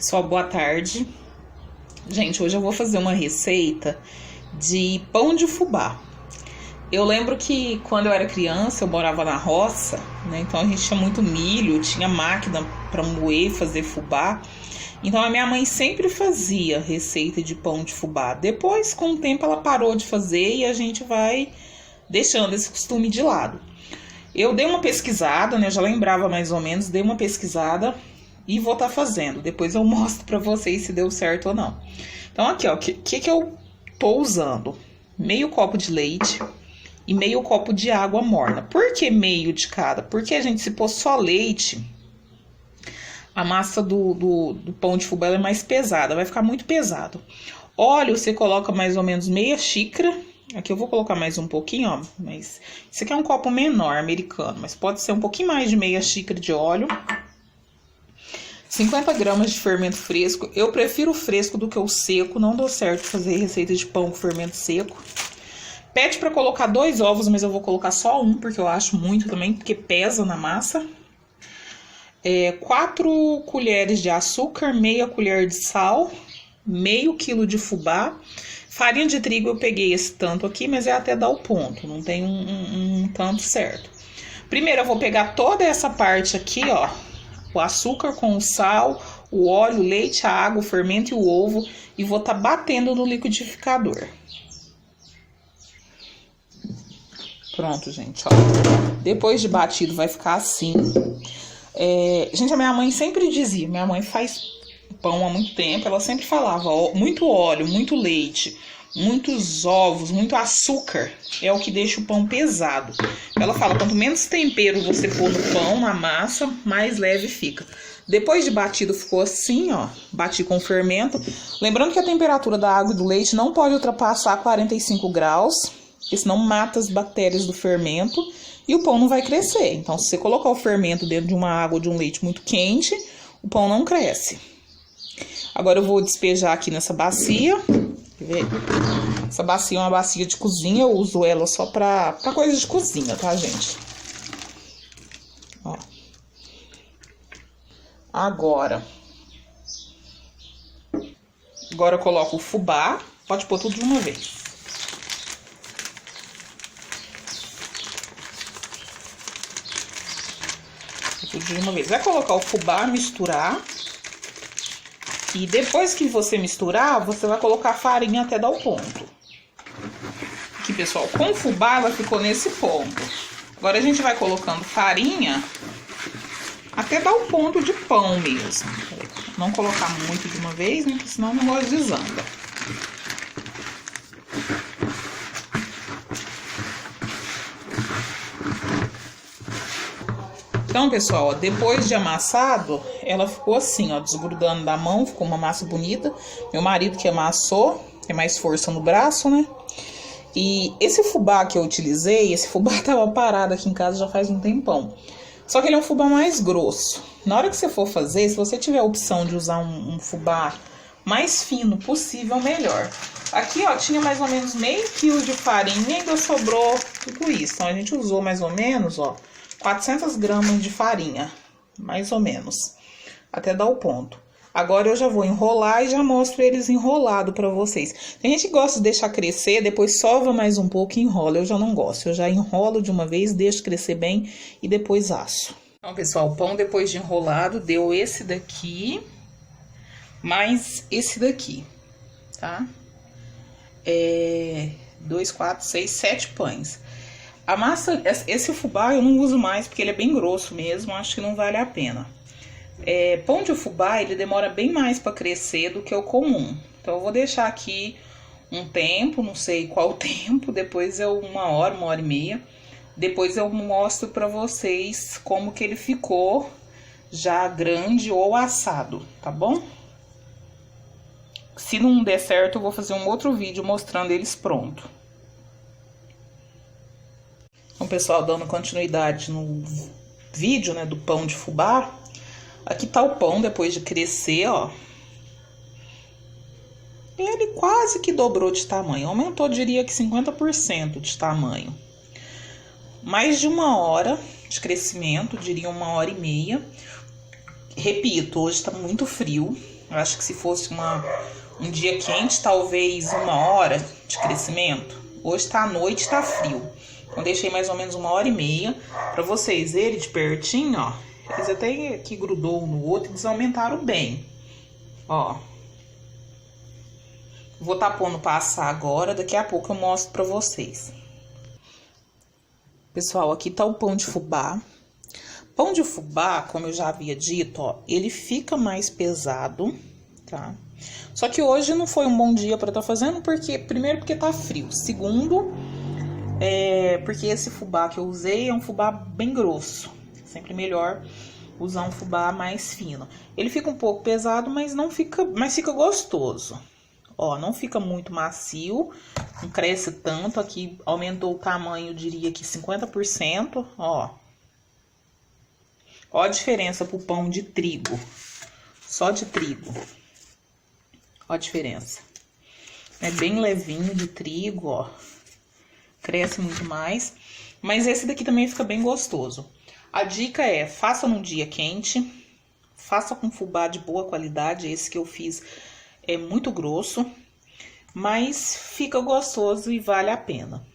Pessoal, boa tarde. Gente, hoje eu vou fazer uma receita de pão de fubá. Eu lembro que quando eu era criança, eu morava na roça, né? Então a gente tinha muito milho, tinha máquina para moer e fazer fubá. Então a minha mãe sempre fazia receita de pão de fubá. Depois, com o tempo, ela parou de fazer e a gente vai deixando esse costume de lado. Eu dei uma pesquisada, né? Eu já lembrava mais ou menos, dei uma pesquisada e vou estar fazendo. Depois eu mostro pra vocês se deu certo ou não. Então aqui, ó, o que eu tô usando? Meio copo de leite e meio copo de água morna. Por que meio de cada? Porque, gente, se pôr só leite, a massa do pão de fubá é mais pesada, vai ficar muito pesado. Óleo você coloca mais ou menos meia xícara. Aqui eu vou colocar mais um pouquinho, ó, mas esse aqui é um copo menor, americano, mas pode ser um pouquinho mais de meia xícara de óleo. 50 gramas de fermento fresco. Eu prefiro o fresco do que o seco, não deu certo fazer receita de pão com fermento seco. Pede para colocar 2 ovos, mas eu vou colocar só um, porque eu acho muito também, porque pesa na massa. 4 colheres de açúcar, meia colher de sal, meio quilo de fubá. Farinha de trigo eu peguei esse tanto aqui, mas é até dar o ponto, não tem um tanto certo. Primeiro eu vou pegar toda essa parte aqui, ó, o açúcar com o sal, o óleo, o leite, a água, o fermento e o ovo, e vou estar batendo no liquidificador. Pronto, gente, ó. Depois de batido vai ficar assim. Gente, a minha mãe sempre dizia, minha mãe faz pão há muito tempo, ela sempre falava, ó, muito óleo, muito leite, muitos ovos, muito açúcar é o que deixa o pão pesado. Ela fala, quanto menos tempero você pôr no pão, na massa, mais leve fica. Depois de batido ficou assim, ó, bati com fermento. Lembrando que a temperatura da água e do leite não pode ultrapassar 45 graus, porque senão mata as bactérias do fermento e o pão não vai crescer. Então, se você colocar o fermento dentro de uma água ou de um leite muito quente, o pão não cresce. Agora eu vou despejar aqui nessa bacia. Quer ver? Essa bacia é uma bacia de cozinha, eu uso ela só pra coisa de cozinha, tá, gente? Ó. Agora eu coloco o fubá, pode pôr tudo de uma vez. Tudo de uma vez. Vai colocar o fubá, misturar. E depois que você misturar, você vai colocar farinha até dar o ponto. Aqui, pessoal, com o fubá ela ficou nesse ponto. Agora a gente vai colocando farinha até dar o ponto de pão mesmo. Não colocar muito de uma vez, né? Porque senão o negócio desanda. Então, pessoal, ó, depois de amassado, ela ficou assim, ó, desgrudando da mão, ficou uma massa bonita. Meu marido que amassou, tem mais força no braço, né? E esse fubá que eu utilizei, esse fubá tava parado aqui em casa já faz um tempão. Só que ele é um fubá mais grosso. Na hora que você for fazer, se você tiver a opção de usar um fubá mais fino possível, melhor. Aqui, ó, tinha mais ou menos meio quilo de farinha e ainda sobrou tudo isso. Então, a gente usou mais ou menos, ó, 400 gramas de farinha, mais ou menos, até dar o ponto. Agora eu já vou enrolar e já mostro eles enrolado pra vocês. Tem gente que gosta de deixar crescer, depois sova mais um pouco e enrola. Eu já não gosto, eu já enrolo de uma vez, deixo crescer bem e depois asso. Então, pessoal, o pão depois de enrolado deu esse daqui, mais esse daqui, tá? 2, 4, 6, 7 pães. A massa, esse fubá eu não uso mais porque ele é bem grosso mesmo, acho que não vale a pena. Pão de fubá, ele demora bem mais para crescer do que o comum. Então eu vou deixar aqui um tempo, não sei qual tempo, depois uma hora e meia. Depois eu mostro para vocês como que ele ficou já grande ou assado, tá bom? Se não der certo, eu vou fazer um outro vídeo mostrando eles pronto. Então, pessoal, dando continuidade no vídeo, né, do pão de fubá. Aqui tá o pão depois de crescer, ó. Ele quase que dobrou de tamanho. Aumentou, diria que 50% de tamanho. Mais de 1 hora de crescimento, diria 1 hora e meia. Repito, hoje tá muito frio. Eu acho que se fosse um dia quente, talvez 1 hora de crescimento. Hoje tá à noite, tá frio. Então deixei mais ou menos 1h30 pra vocês verem de pertinho, ó. Eles até que grudou um no outro, eles aumentaram bem. Ó. Vou tá pondo pra assar agora, daqui a pouco eu mostro pra vocês. Pessoal, aqui tá o pão de fubá. Pão de fubá, como eu já havia dito, ó, ele fica mais pesado, tá? Só que hoje não foi um bom dia pra tá fazendo, porque primeiro porque tá frio, segundo, porque esse fubá que eu usei é um fubá bem grosso. Sempre melhor usar um fubá mais fino. Ele fica um pouco pesado, mas não fica, mas fica gostoso. Ó, não fica muito macio, não cresce tanto, aqui aumentou o tamanho, eu diria que 50%, ó. Ó a diferença pro pão de trigo, só de trigo. Ó a diferença. É bem levinho de trigo, ó. Cresce muito mais, mas esse daqui também fica bem gostoso. A dica é, faça num dia quente, faça com fubá de boa qualidade, esse que eu fiz é muito grosso, mas fica gostoso e vale a pena.